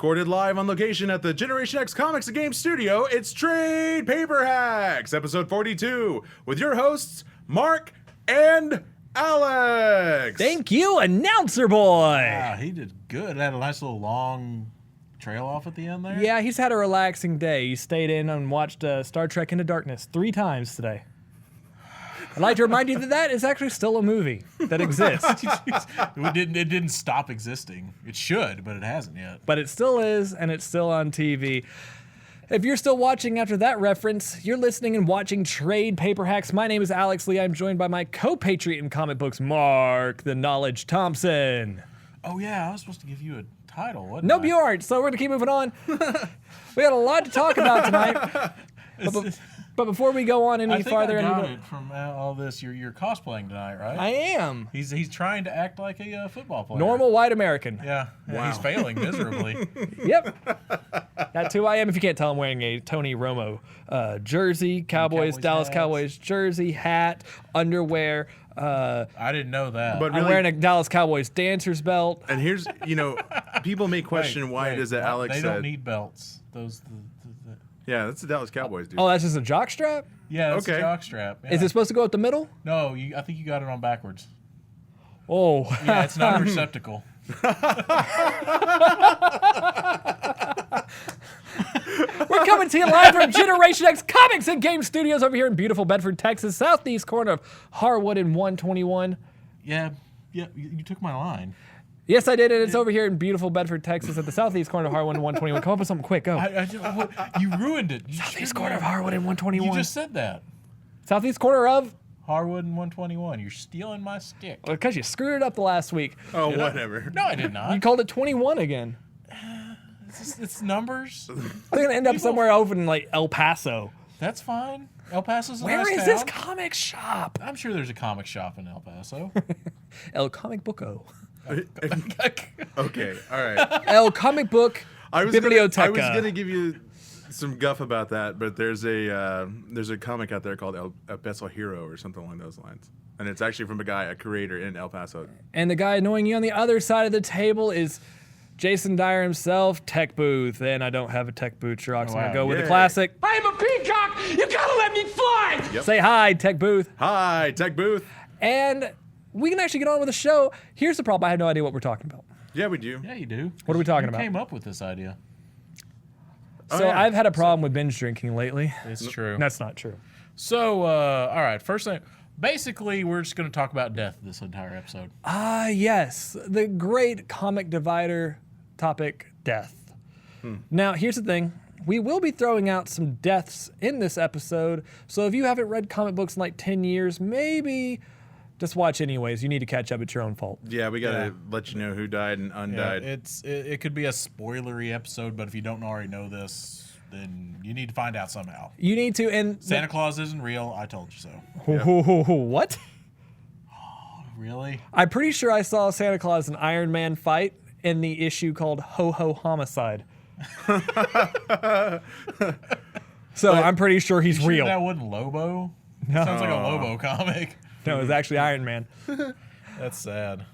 Recorded live on location at the Generation X Comics and Games Studio, it's Trade Paper Hacks, episode 42, with your hosts, Mark and Alex. Thank you, announcer boy. Yeah, he did good. Had a nice little long trail off at the end there. Yeah, he's had a relaxing day. He stayed in and watched Star Trek Into Darkness 3 times today. I'd like to remind you that is actually still a movie that exists. It didn't stop existing. It should, but it hasn't yet. But it still is, and it's still on TV. If you're still watching after that reference, you're listening and watching Trade Paper Hacks. My name is Alex Lee. I'm joined by my co-patriot in comic books, Mark the Knowledge Thompson. Oh yeah, I was supposed to give you a title, wasn't Nope, I? you aren't. So we're going to keep moving on. We got a lot to talk about tonight. But before we go on any farther, I got it from all this. You're cosplaying tonight, right? I am. He's trying to act like a football player. Normal white American. Yeah. Wow. He's failing miserably. Yep. That's who I am. If you can't tell, I'm wearing a Tony Romo jersey, Dallas hats. Cowboys jersey, hat, underwear. I didn't know that. But I'm really, wearing a Dallas Cowboys dancer's belt. and here's, people may question why it is that Alex They said, don't need belts. Those. yeah, that's the Dallas Cowboys, dude. Oh, that's just a jock strap? Yeah, that's Okay. a jock strap. Yeah. Is it supposed to go up the middle? No, I think you got it on backwards. Oh. Yeah, it's not a receptacle. We're coming to you live from Generation X Comics and Game Studios over here in beautiful Bedford, Texas, southeast corner of Harwood and 121. Yeah, you took my line. Yes, I did, and it's over here in beautiful Bedford, Texas, at the southeast corner of Harwood and 121. Come up with something quick, go. You ruined it. Southeast corner of Harwood and 121. You just said that. Southeast corner of? Harwood and 121. You're stealing my stick. Because you screwed it up the last week. Oh, whatever. No, I did not. You called it 21 again. It's numbers. They're going to end up somewhere over in, like, El Paso. That's fine. El Paso's a Where nice is town. this comic shop? I'm sure there's a comic shop in El Paso. El Comic Booko. Okay, all right. El Comic Book Biblioteca. I was gonna give you some guff about that, but there's a comic out there called El Paso Hero or something along those lines, and it's actually from a creator in El Paso. And the guy annoying you on the other side of the table is Jason Dyer himself, Tech Booth. And I don't have a Tech Booth, Xerox. I'm going to go with the Yay. classic. I am a peacock! You gotta let me fly! Yep. Say hi, Tech Booth. Hi, Tech Booth. And we can actually get on with the show. Here's the problem. I have no idea what we're talking about. Yeah, we do. Yeah, you do. What are we talking You about? came up with this idea. So yeah. I've had a problem with binge drinking lately. It's true. That's not true. So, all right. First thing, basically, we're just going to talk about death this entire episode. Ah, yes. The great comic divider topic, death. Now, here's the thing. We will be throwing out some deaths in this episode. So if you haven't read comic books in like 10 years, maybe just watch anyways. You need to catch up. It's your own fault. Yeah, we gotta let you know who died and undied. It could be a spoilery episode, but if you don't already know this, then you need to find out somehow. You need to, and Santa Claus isn't real. I told you so. What? Really? I'm pretty sure I saw Santa Claus and Iron Man fight in the issue called Ho Ho Homicide. So I'm pretty sure he's Sure real. that wasn't Lobo? No. Sounds like a Lobo comic. No, it was actually Iron Man. That's sad.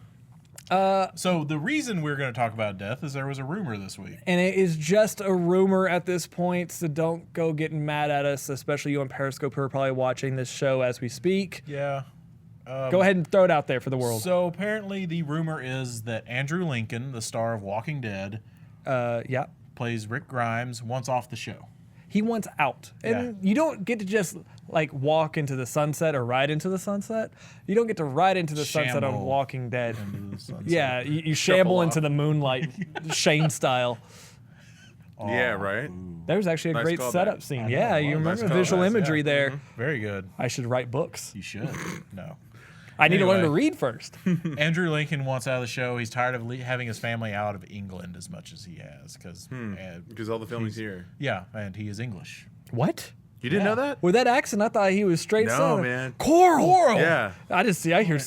So the reason we're going to talk about death is there was a rumor this week. And it is just a rumor at this point, so don't go getting mad at us, especially you on Periscope who are probably watching this show as we speak. Yeah. Go ahead and throw it out there for the world. So apparently the rumor is that Andrew Lincoln, the star of Walking Dead, Yeah. plays Rick Grimes, wants off the show. He wants out. And you don't get to just like walk into the sunset or ride into the sunset. You don't get to ride into the sunset on Shamble Walking Dead. into the sunset. Yeah, you shamble off. into the moonlight, Shane style. Yeah, right. There was actually a Nice great callback. setup scene. I Yeah, know, you well, remember nice the visual callbacks, imagery yeah. there. Very good. I should write books. You should. No. I need to learn to Anyway. read first. Andrew Lincoln wants out of the show. He's tired of having his family out of England as much as he has. Because all the filming's here. Yeah, and he is English. What? You didn't Yeah. know that? With that accent, I thought he was straight No, Southern. man. Coral. Yeah. I hear.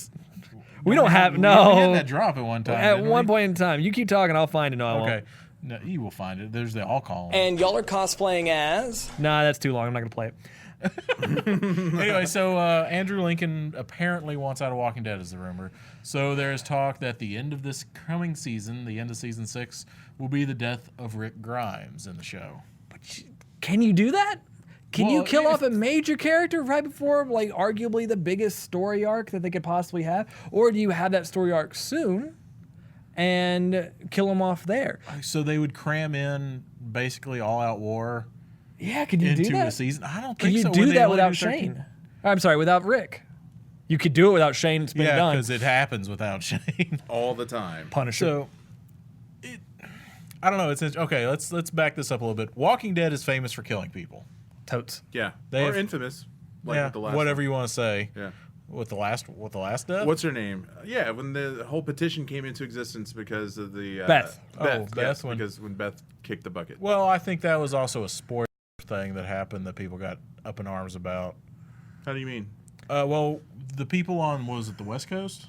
We don't have We had no. that drop at one time. At didn't one we? point in time, you keep talking, I'll find it. No, I won't. Okay. No, you will find it. There's the all column. And y'all are cosplaying as? Nah, that's too long. I'm not gonna play it. Anyway, so Andrew Lincoln apparently wants out of Walking Dead, is the rumor. So there's talk that the end of this coming season, the end of season 6, will be the death of Rick Grimes in the show. Can you do that? Can you Well, kill off a major character right before, like, arguably the biggest story arc that they could possibly have? Or do you have that story arc soon and kill him off there? So they would cram in basically all-out war Yeah, could you do into that? a season. I don't Can think you so. do Would they that only without do 13? Shane? I'm sorry, without Rick. You could do it without Shane. It's been Yeah, done. because it happens without Shane. All the time. Punisher. So, I don't know. It's okay. Let's back this up a little bit. Walking Dead is famous for killing people. Totes. Yeah. They or have- infamous. Like Yeah, with the last whatever one. you want to say. Yeah. With the last death. What's her name? Yeah, when the whole petition came into existence because of the Beth. Beth, Beth, yes, when- because when Beth kicked the bucket. Well, I think that was also a spoiler thing that happened that people got up in arms about. How do you mean? Well, the people on was it the West Coast?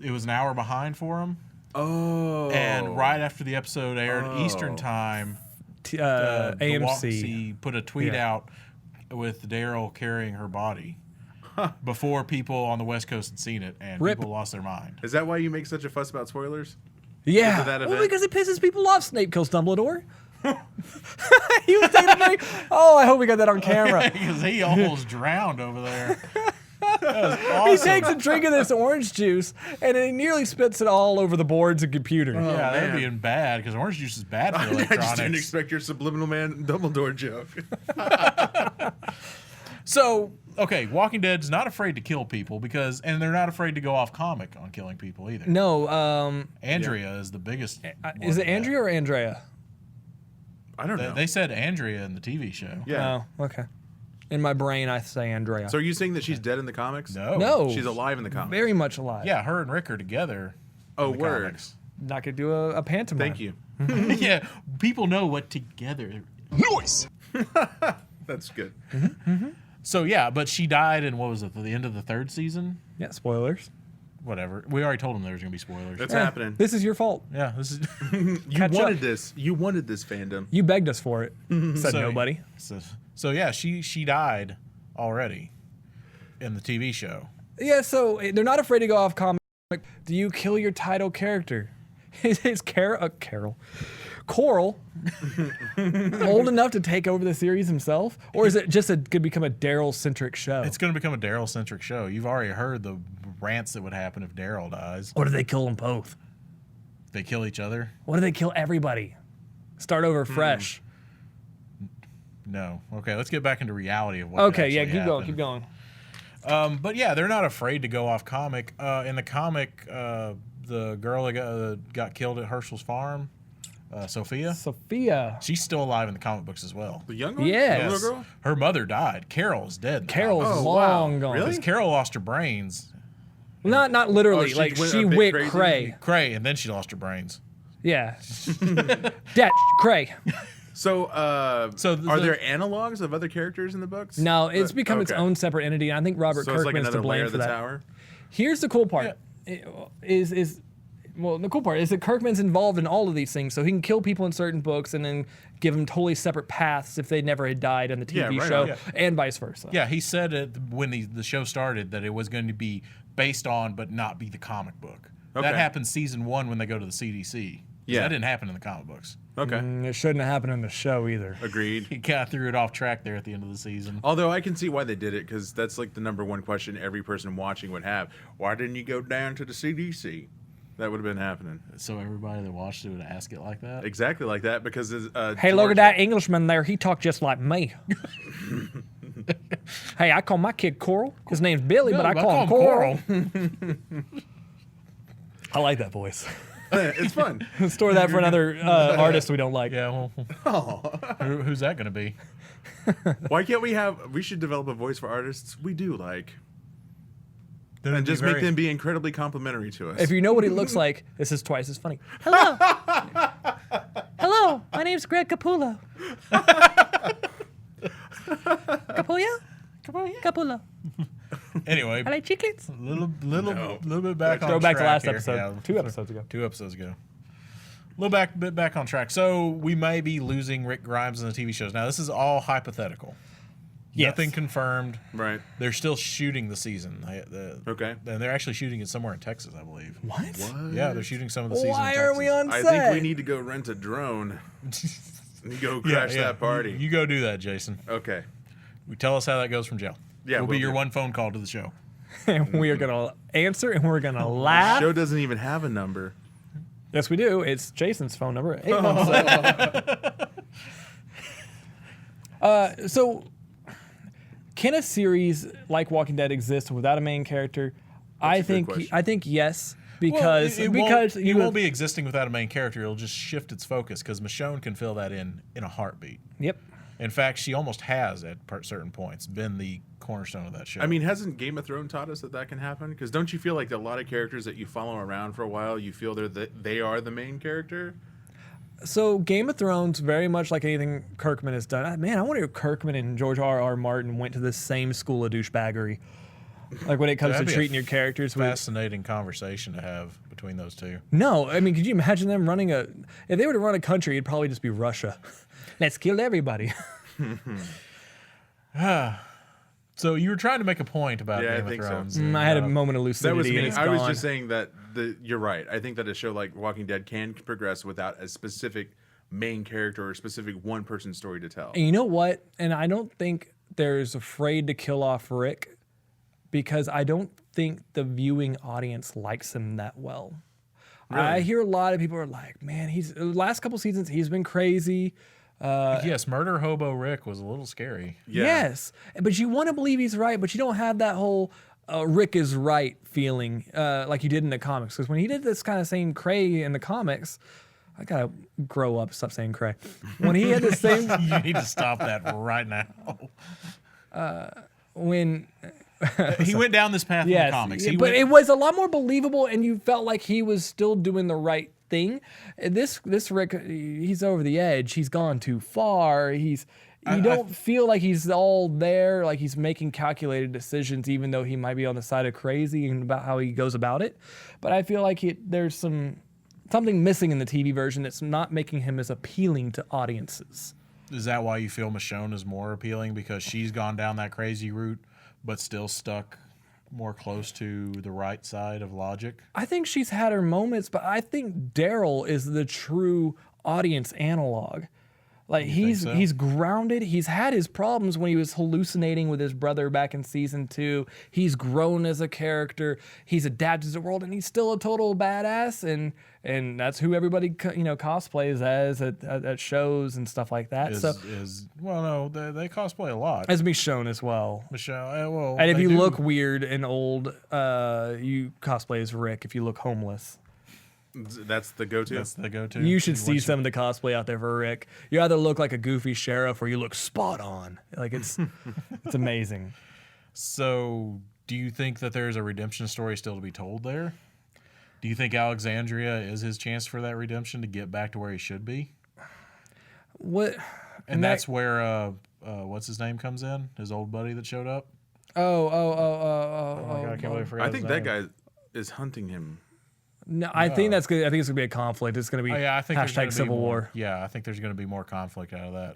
It was an hour behind for them, Oh. and right after the episode aired Oh. Eastern time, AMC. AMC put a tweet Yeah. out with Daryl carrying her body before people on the West Coast had seen it, and Rip. people lost their mind. Is that why you make such a fuss about spoilers? Yeah. of that Well, event? because it pisses people off. Snape kills Dumbledore. He was taking a drink. Oh, I hope we got that on camera. Because he almost drowned over there. That was He awesome. takes a drink of this orange juice and he nearly spits it all over the boards and computer. Yeah, that'd man. be bad because orange juice is bad for I just didn't electronics. expect your subliminal man Dumbledore joke. So, okay, Walking Dead's not afraid to kill people and they're not afraid to go off comic on killing people either. No, Andrea is the biggest. is one it for that. Andrea or Andrea? I don't know. They said Andrea in the TV show. yeah. Oh, okay. In my brain, I say Andrea. So are you saying that she's dead in the comics? No. No. She's alive in the comics. Very much alive. Yeah, her and Rick are together. Oh, in the word. comics. Not gonna do a pantomime. Thank you. Yeah, people know what together. That's good. So yeah, but she died in what was it? The end of the 3rd season. Yeah, spoilers. Whatever. We already told them there was gonna be spoilers. It's Eh, happening. This is your fault. Yeah, this is. You catch wanted up. this. You wanted this fandom. You begged us for it. Said So- nobody. So yeah, she died already in the TV show. Yeah, so they're not afraid to go off comic. Do you kill your title character? Is Coral old enough to take over the series himself? Or is it just could become a Daryl-centric show? It's going to become a Daryl-centric show. You've already heard the rants that would happen if Daryl dies. Or do they kill them both? They kill each other? What do they kill everybody? Start over fresh. No. Okay, let's get back into reality of what Okay, yeah, actually keep going. happened. But yeah, they're not afraid to go off comic. In the comic, the girl that got killed at Herschel's farm, Sophia, Sophia. she's still alive in the comic books as well. The young one? Yes. The little girl? Her mother died. Carol's dead. in the Carol's comics. Oh, wow. long gone. Really? Because Carol lost her brains. Not literally. Oh, like went she a bit went crazy? cray. Cray, and then she lost her brains. Yeah. That cray. So, So are there analogs of other characters in the books? No, it's become its Okay. own separate entity. And I think Robert So it's like Kirkman's another to layer blame of for the that. tower? Here's the cool part. The cool part is that Kirkman's involved in all of these things, so he can kill people in certain books and then give them totally separate paths if they never had died in the TV Yeah, right show, on. Yeah. and vice versa. Yeah, he said it when the show started that it was going to be based on but not be the comic book. Okay. That happened season 1 when they go to the CDC. Yeah. That didn't happen in the comic books. Okay. It shouldn't have happened in the show either. Agreed. He kind of threw it off track there at the end of the season. Although I can see why they did it, because that's like the number one question every person watching would have. Why didn't you go down to the CDC? That would have been happening. So everybody that watched it would ask it like that. Exactly like that, because Hey, look at that Englishman there. He talked just like me. Hey, I call my kid Coral. His name's Billy, but I call him Coral. I like that voice. It's fun. Store that for another artist we don't like. Yeah, well, who's that going to be? Why can't we should develop a voice for artists we do like. Then And it'd be just make very- them be incredibly complimentary to us. If you know what he looks like, this is twice as funny. Hello. Hello, my name's Greg Capullo. Capullo? Capullo. Anyway, I like chiclets. a little bit back on Go back to track last here. episode. Yeah, 2 episodes ago. 2 episodes ago. A little bit back on track. So we may be losing Rick Grimes in the TV shows. Now this is all hypothetical. Yes. Nothing confirmed. Right. They're still shooting the season. Okay. And they're actually shooting it somewhere in Texas, I believe. What? Yeah, they're shooting some of the season Why in are Texas. we on I set? think we need to go rent a drone and go crash that party. You go do that, Jason. Okay. Tell us how that goes from jail. Yeah, We'll be we'll your do. one phone call to the show. And we are gonna answer and we're gonna laugh. Show doesn't even have a number. Yes, we do. It's Jason's phone number. 817. So, can a series like Walking Dead exist without a main character? a good question. I think yes, because it you won't be existing without a main character. It'll just shift its focus because Michonne can fill that in a heartbeat. Yep. In fact, she almost has at certain points been the cornerstone of that show. I mean, hasn't Game of Thrones taught us that can happen? Because don't you feel like a lot of characters that you follow around for a while, you feel they are the main character? So Game of Thrones, very much like anything Kirkman has done. Man, I wonder if Kirkman and George R.R. Martin went to the same school of douchebaggery. Like when it comes to That'd be a treating your characters with. fascinating conversation to have between those two. No, I mean, could you imagine them running a? If they were to run a country, it'd probably just be Russia. Let's kill everybody. So you were trying to make a point about Yeah, I Game of think so. Thrones. I had a moment of lucidity. That was and me. it's I was gone. just saying that you're right. I think that a show like Walking Dead can progress without a specific main character or a specific one-person story to tell. And you know what? And I don't think there's afraid to kill off Rick because I don't think the viewing audience likes him that well. Really? I hear a lot of people are like, man, he's the last couple seasons he's been crazy. Yes, Murder Hobo Rick was a little scary. Yeah. Yes, but you want to believe he's right, but you don't have that whole Rick is right feeling like you did in the comics. Because when he did this kind of same cray in the comics, I gotta grow up, stop saying cray. When he had the same, You need to stop that right now. when He went down this path in the comics. He but went, it was a lot more believable, and you felt like he was still doing the right thing. This Rick, he's over the edge. He's gone too far. You don't feel like he's all there, like he's making calculated decisions, even though he might be on the side of crazy and about how he goes about it. But I feel like there's something missing in the TV version that's not making him as appealing to audiences. Is that why you feel Michonne is more appealing? Because she's gone down that crazy route, but still stuck more close to the right side of logic? I think she's had her moments, but I think Daryl is the true audience analog. Like he's grounded. He's had his problems when he was hallucinating with his brother back in season 2. He's grown as a character. He's adapted to the world, and he's still a total badass. And that's who everybody cosplays as at shows and stuff like that. They cosplay a lot. as Michonne as well. Michelle, And if they you do. look weird and old, you cosplay as Rick. If you look homeless. That's the go-to. That's the go-to. You should see some of the cosplay out there for Rick. You either look like a goofy sheriff or you look spot on. Like it's amazing. So, do you think that there's a redemption story still to be told there? Do you think Alexandria is his chance for that redemption to get back to where he should be? What? And that's where what's his name comes in? His old buddy that showed up. Oh my God, I can't believe I forgot I his think that name. guy is hunting him. No, I think that's good. I think it's gonna be a conflict. It's gonna be I think there's gonna hashtag be Civil more. War. Yeah, I think there's going to be more conflict out of that.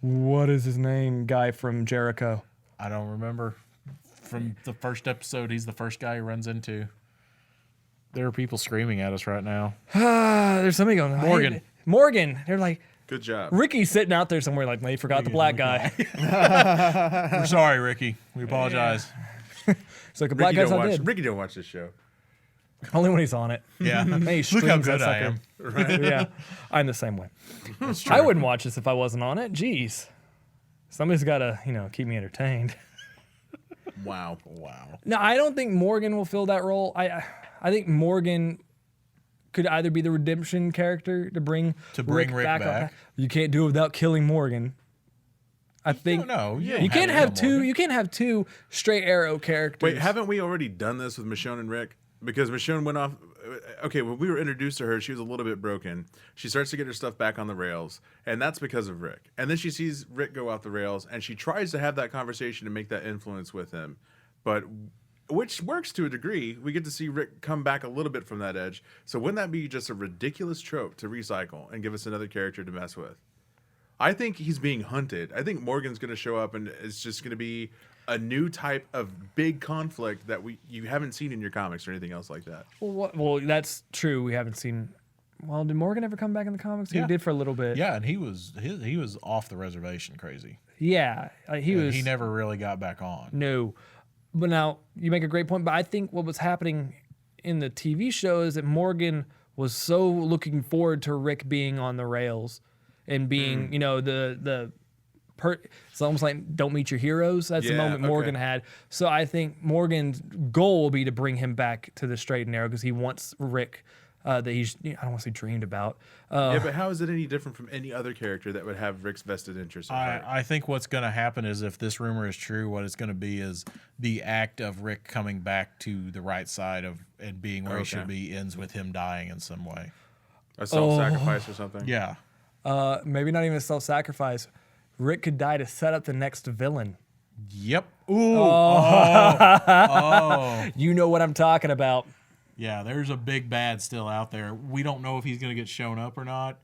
What is his name? Guy from Jericho. I don't remember. From the first episode, he's the first guy he runs into. There are people screaming at us right now. There's somebody going. Morgan. "Hey, Morgan. They're like, Good job. Ricky's sitting out there somewhere. Like, they forgot the black guy. We're sorry, Ricky. We apologize. It's like a black guy's not dead. Ricky don't watch this show. Only when he's on it. Yeah. Hey, Look how streams good that I am. sucker. Yeah, I'm the same way. I wouldn't watch this if I wasn't on it. Jeez, somebody's got to keep me entertained. Wow. No, I don't think Morgan will fill that role. I think Morgan could either be the redemption character to bring Rick back. up. You can't do it without killing Morgan. I think No, you can't have two. You can't have two straight arrow characters. Wait, haven't we already done this with Michonne and Rick? Because Michonne went off. Okay, when we were introduced to her, she was a little bit broken. She starts to get her stuff back on the rails, and that's because of Rick. And then she sees Rick go off the rails, and she tries to have that conversation to make that influence with him, but which works to a degree. We get to see Rick come back a little bit from that edge. So wouldn't that be just a ridiculous trope to recycle and give us another character to mess with? I think he's being hunted. I think Morgan's going to show up, and it's just going to be a new type of big conflict that you haven't seen in your comics or anything else like that. Well, that's true. We haven't seen. Well, did Morgan ever come back in the comics? Yeah. He did for a little bit. Yeah, and he was off the reservation crazy. Yeah, he never really got back on. No, but now you make a great point. But I think what was happening in the TV show is that Morgan was so looking forward to Rick being on the rails and being, it's almost like don't meet your heroes. That's the moment Morgan had. So I think Morgan's goal will be to bring him back to the straight and narrow because he wants Rick that he's, I don't want to say dreamed about. Yeah, but how is it any different from any other character that would have Rick's vested interest in heart? I think what's going to happen is if this rumor is true, what it's going to be is the act of Rick coming back to the right side of and being where he should be ends with him dying in some way. A self-sacrifice or something? Yeah. Maybe not even a self-sacrifice. Rick could die to set up the next villain. Yep. Ooh. Oh. You know what I'm talking about. Yeah, there's a big bad still out there. We don't know if he's going to get shown up or not.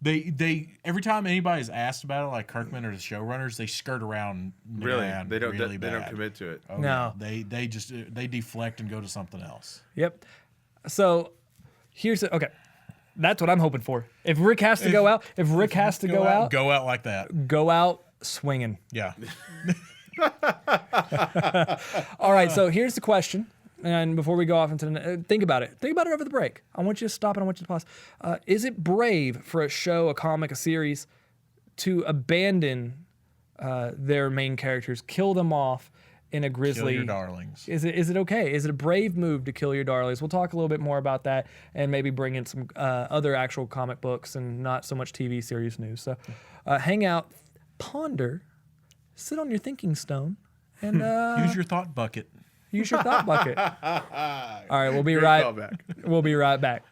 They every time anybody's asked about it, like Kirkman or the showrunners, they skirt around. Really, they don't. Really they don't bad. commit to it. Oh, No. yeah. They just they deflect and go to something else. Yep. So okay. That's what I'm hoping for. If Rick has to go out, go out like that. Go out swinging. Yeah. All right. So here's the question. And before we go off into think about it. Think about it over the break. I want you to stop and I want you to pause. Is it brave for a show, a comic, a series to abandon their main characters, kill them off in a grisly? Kill your darlings. Is it okay? Is it a brave move to kill your darlings? We'll talk a little bit more about that and maybe bring in some other actual comic books and not so much TV series news. So hang out, ponder, sit on your thinking stone, and use your thought bucket. Use your thought bucket. All right, we'll be Great right callback. We'll be right back.